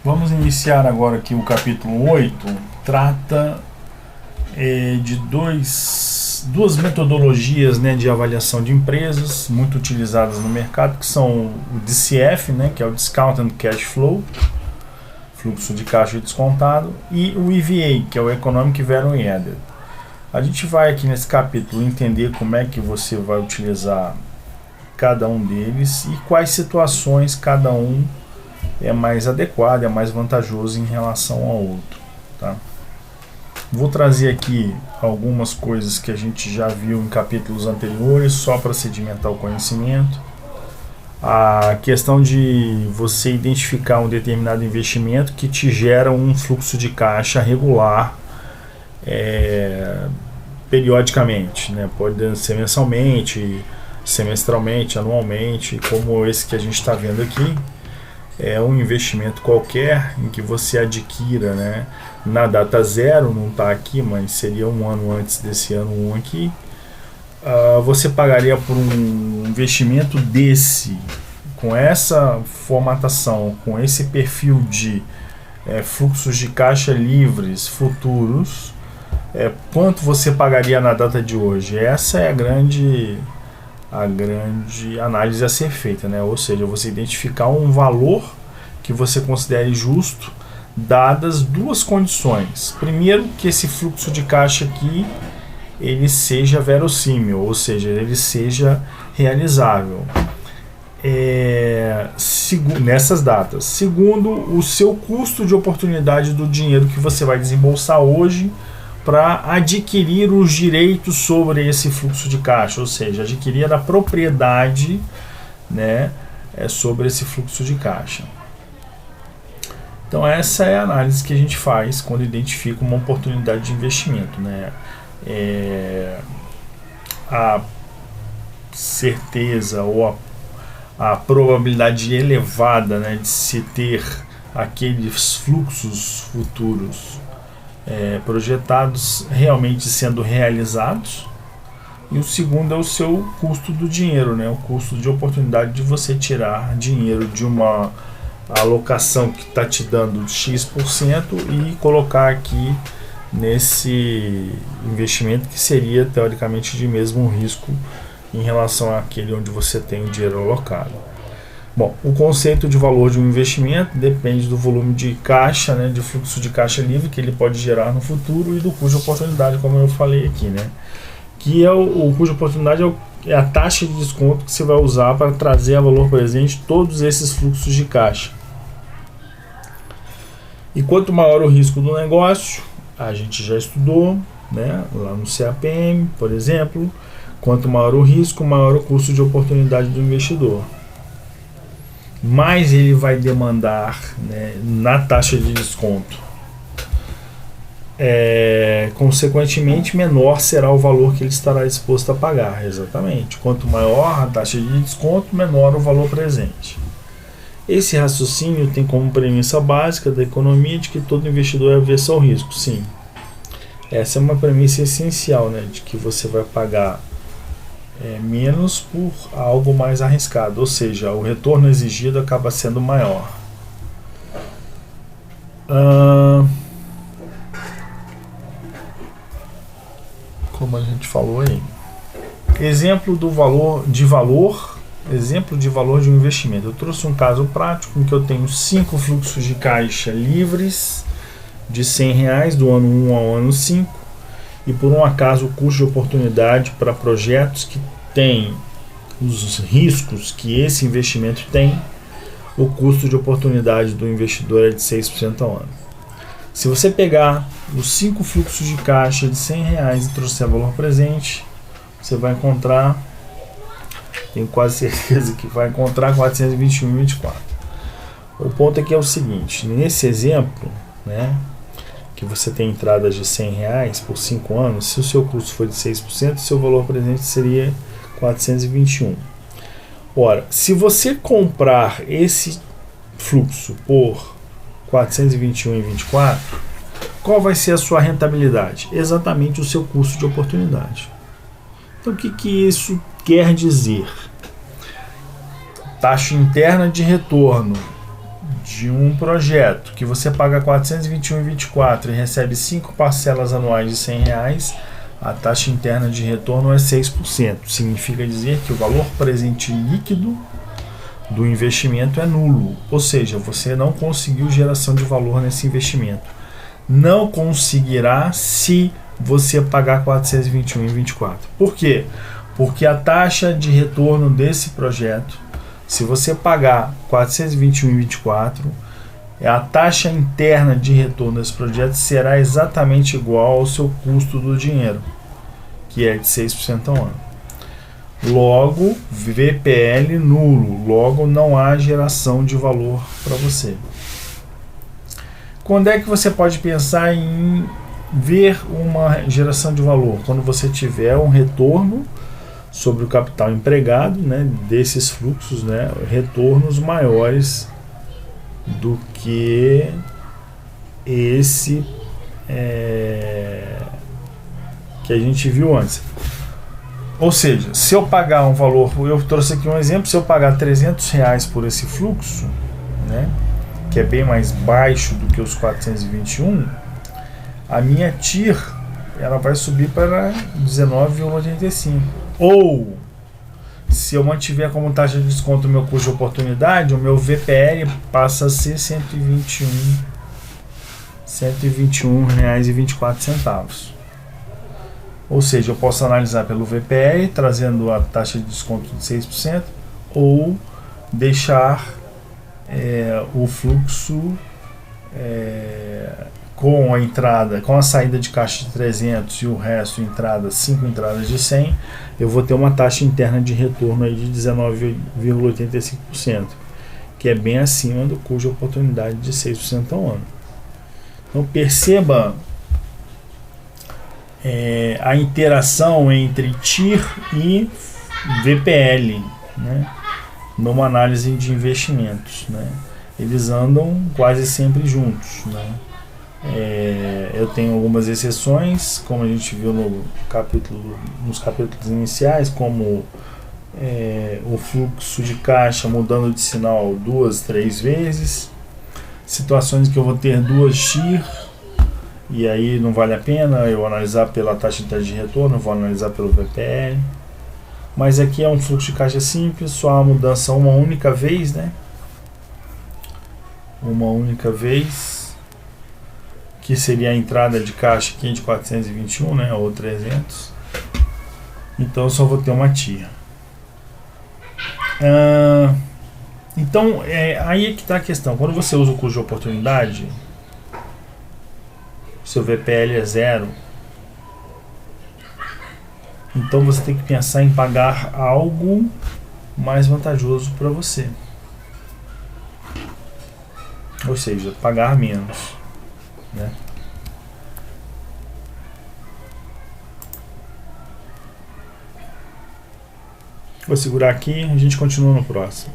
Vamos iniciar agora aqui o capítulo 8. Trata de duas metodologias, né, de avaliação de empresas muito utilizadas no mercado, que são o DCF, né, que é o Discounted Cash Flow, fluxo de caixa descontado, e o EVA, que é o Economic Value Added. A gente vai aqui nesse capítulo entender como é que você vai utilizar cada um deles e quais situações cada um é mais adequado, é mais vantajoso em relação ao outro, tá? Vou trazer aqui algumas coisas que a gente já viu em capítulos anteriores, só para sedimentar o conhecimento. A questão de você identificar um determinado investimento que te gera um fluxo de caixa regular, periodicamente, né? Pode ser mensalmente, semestralmente, anualmente, como esse que a gente está vendo aqui. É um investimento qualquer em que você adquira, né, na data zero, não está aqui, mas seria um ano antes desse ano 1 aqui. Você pagaria por um investimento desse, com essa formatação, com esse perfil de fluxos de caixa livres futuros, quanto você pagaria na data de hoje? Essa é a grande análise a ser feita, né? Ou seja, você identificar um valor que você considere justo, dadas duas condições. Primeiro, que esse fluxo de caixa aqui ele seja verossímil, ou seja, ele seja realizável nessas datas. Segundo, o seu custo de oportunidade do dinheiro que você vai desembolsar hoje para adquirir os direitos sobre esse fluxo de caixa, ou seja, adquirir a propriedade, né, sobre esse fluxo de caixa. Então essa é a análise que a gente faz quando identifica uma oportunidade de investimento, né? A certeza ou a probabilidade elevada, né, de se ter aqueles fluxos futuros projetados realmente sendo realizados. E o segundo é o seu custo do dinheiro, né? O custo de oportunidade de você tirar dinheiro de uma alocação que está te dando X% e colocar aqui nesse investimento que seria teoricamente de mesmo risco em relação àquele onde você tem o dinheiro alocado. Bom, o conceito de valor de um investimento depende do volume de caixa, né, de fluxo de caixa livre que ele pode gerar no futuro e do custo de oportunidade, como eu falei aqui, né? Que é o custo de oportunidade é a taxa de desconto que você vai usar para trazer a valor presente todos esses fluxos de caixa. E quanto maior o risco do negócio, a gente já estudou, né, lá no CAPM, por exemplo, quanto maior o risco, maior o custo de oportunidade do investidor. Mais ele vai demandar, né, na taxa de desconto. Consequentemente, menor será o valor que ele estará disposto a pagar. Exatamente. Quanto maior a taxa de desconto, menor o valor presente. Esse raciocínio tem como premissa básica da economia de que todo investidor é avesso ao risco. Sim. Essa é uma premissa essencial, né, de que você vai pagar menos por algo mais arriscado, ou seja, o retorno exigido acaba sendo maior. Como a gente falou aí, exemplo de valor de um investimento. Eu trouxe um caso prático em que eu tenho 5 fluxos de caixa livres de R$100 do ano 1 ao ano 5, e por um acaso o custo de oportunidade para projetos que têm os riscos que esse investimento tem, o custo de oportunidade do investidor é de 6% ao ano. Se você pegar os 5 fluxos de caixa de R$100 e trouxer valor presente, você vai encontrar, tenho quase certeza que vai encontrar 421,24. O ponto aqui é o seguinte: nesse exemplo, né, que você tem entradas de R$100 por 5 anos, se o seu custo for de 6%, seu valor presente seria 421. Ora, se você comprar esse fluxo por 421,24, qual vai ser a sua rentabilidade? Exatamente o seu custo de oportunidade. Então, o que isso quer dizer? Taxa interna de retorno de um projeto que você paga R$ 421,24 e recebe 5 parcelas anuais de R$ 100, a taxa interna de retorno é 6%. Significa dizer que o valor presente líquido do investimento é nulo, ou seja, você não conseguiu geração de valor nesse investimento. Não conseguirá se você pagar R$ 421,24. Por quê? Porque a taxa de retorno desse projeto, se você pagar R$ 421,24, a taxa interna de retorno desse projeto será exatamente igual ao seu custo do dinheiro, que é de 6% ao ano. Logo, VPL nulo, logo não há geração de valor para você. Quando é que você pode pensar em ver uma geração de valor? Quando você tiver um retorno sobre o capital empregado, né, desses fluxos, né, retornos maiores do que esse que a gente viu antes. Ou seja, se eu pagar um valor, eu trouxe aqui um exemplo, se eu pagar R$300 por esse fluxo, né, que é bem mais baixo do que os 421, a minha TIR ela vai subir para 19,85. Ou, se eu mantiver como taxa de desconto o meu custo de oportunidade, o meu VPL passa a ser R$121,24. Ou seja, eu posso analisar pelo VPL, trazendo a taxa de desconto de 6%, ou deixar o fluxo com a entrada, com a saída de caixa de 300 e o resto entrada, 5 entradas de 100, eu vou ter uma taxa interna de retorno aí de 19,85%, que é bem acima do custo de oportunidade de 6% ao ano. Então perceba a interação entre TIR e VPL, né, numa análise de investimentos, né? Eles andam quase sempre juntos, né? Eu tenho algumas exceções, como a gente viu nos capítulos iniciais, como o fluxo de caixa mudando de sinal 2, 3 vezes, situações que eu vou ter 2 TIR, e aí não vale a pena eu analisar pela taxa de retorno, eu vou analisar pelo VPL. Mas aqui é um fluxo de caixa simples, só a mudança uma única vez, né? Uma única vez, que seria a entrada de caixa aqui de 421, né? Ou 300. Então eu só vou ter uma TIR. Então aí é que está a questão. Quando você usa o custo de oportunidade, seu VPL é 0, então você tem que pensar em pagar algo mais vantajoso para você, ou seja, pagar menos, né? Vou segurar aqui, a gente continua no próximo.